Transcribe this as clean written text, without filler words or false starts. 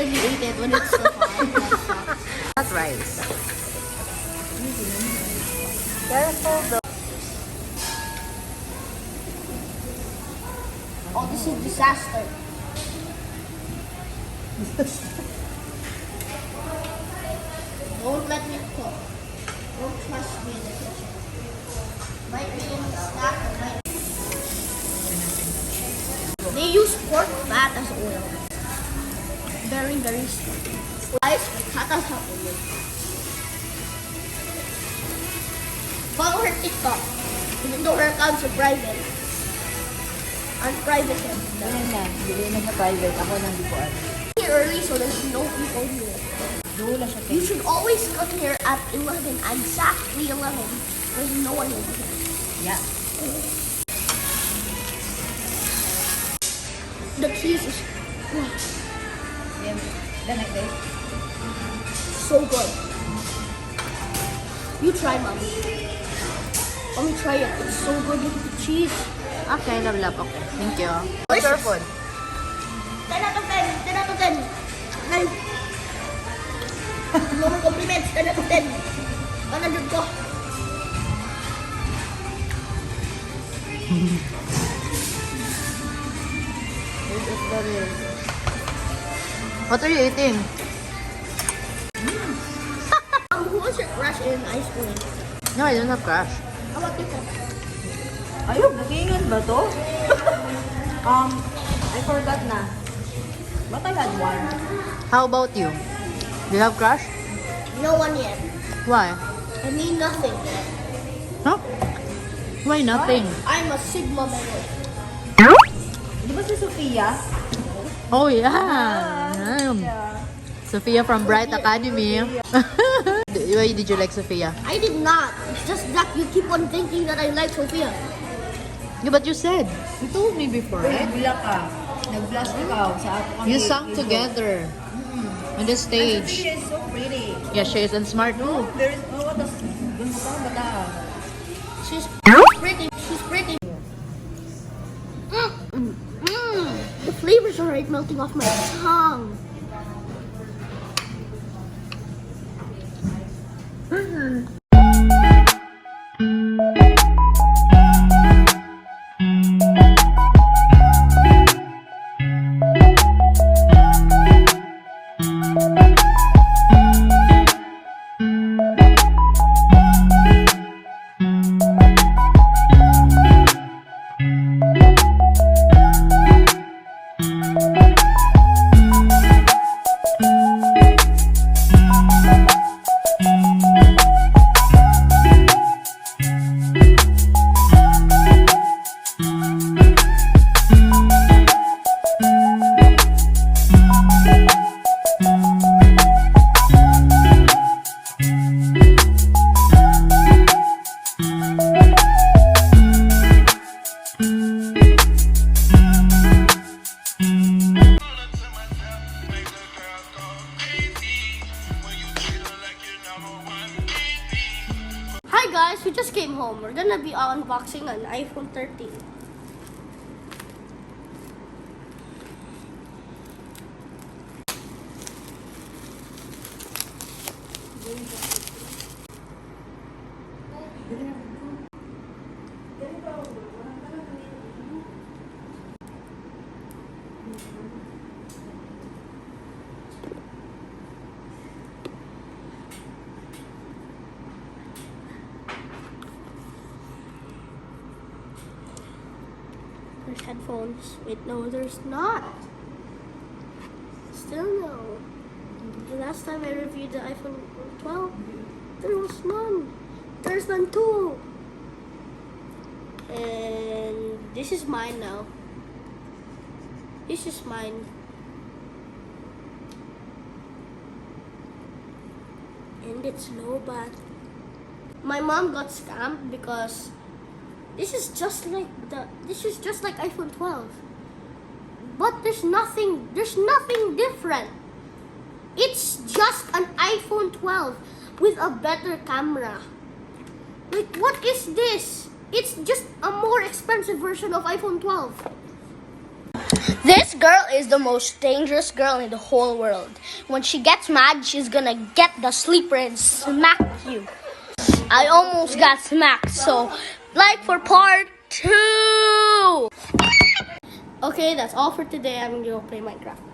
definitely ate it when it's so hot. That's rice. Careful though. Oh, this is disaster. Don't let me cook. Don't trust me in the kitchen. Might be in the snack or might. They use pork fat as oil. Very, very sticky. Guys, Tata's helping me. Follow her TikTok. Even though her accounts are private. Unprivate him. Bilhin na sa private. Ako nang di ko ano. Here early so there's no people here. Doon na siya. You should always come here at 11, exactly 11. There's no one over here. Yeah. The cheese is so good. You try, Mommy. Mommy, try it. It's so good with the cheese. Okay, love. Okay. Thank you. What's your food? 10 out of 10. 10 out of 10. Nice. No more compliments. 10 out of 10. 100 ko. What are you eating? Who was your crush in high school? No, I don't have crush. How about you? Ayun, bookingan ba to? I forgot na. But I had one. How about you? Do you have crush? No one yet. Why? I mean nothing yet. Huh? Why nothing? I'm a Sigma member. Di ba si Sofia? Oh yeah. Sophia from Bright Academy. Why did you like Sophia? I did not. It's just that you keep on thinking that I like Sophia. Yeah, but you said. You told me before, nag-blush ka. Nag-blush ikaw sa ako kang You sang together on the stage. She is so pretty. Yeah, she is and smart too. There is, what else? Doon ka pang bata. She's pretty. She's pretty. The flavors are right melting off my tongue. Hi guys, we just came home. We're gonna be unboxing an iPhone 13. There's headphones. Wait, no, there's not. Still no. The last time I reviewed the iPhone 12, there was none. There's none too. And this is mine now. This is mine. And it's low bat. My mom got scammed because this is just like iPhone 12. But there's nothing different. It's just an iPhone 12 with a better camera. Like, what is this? It's just a more expensive version of iPhone 12. This This girl is the most dangerous girl in the whole world. When she gets mad, she's gonna get the sleeper and smack you. I almost got smacked, so like for part 2. Okay, that's all for today. I'm gonna go play Minecraft.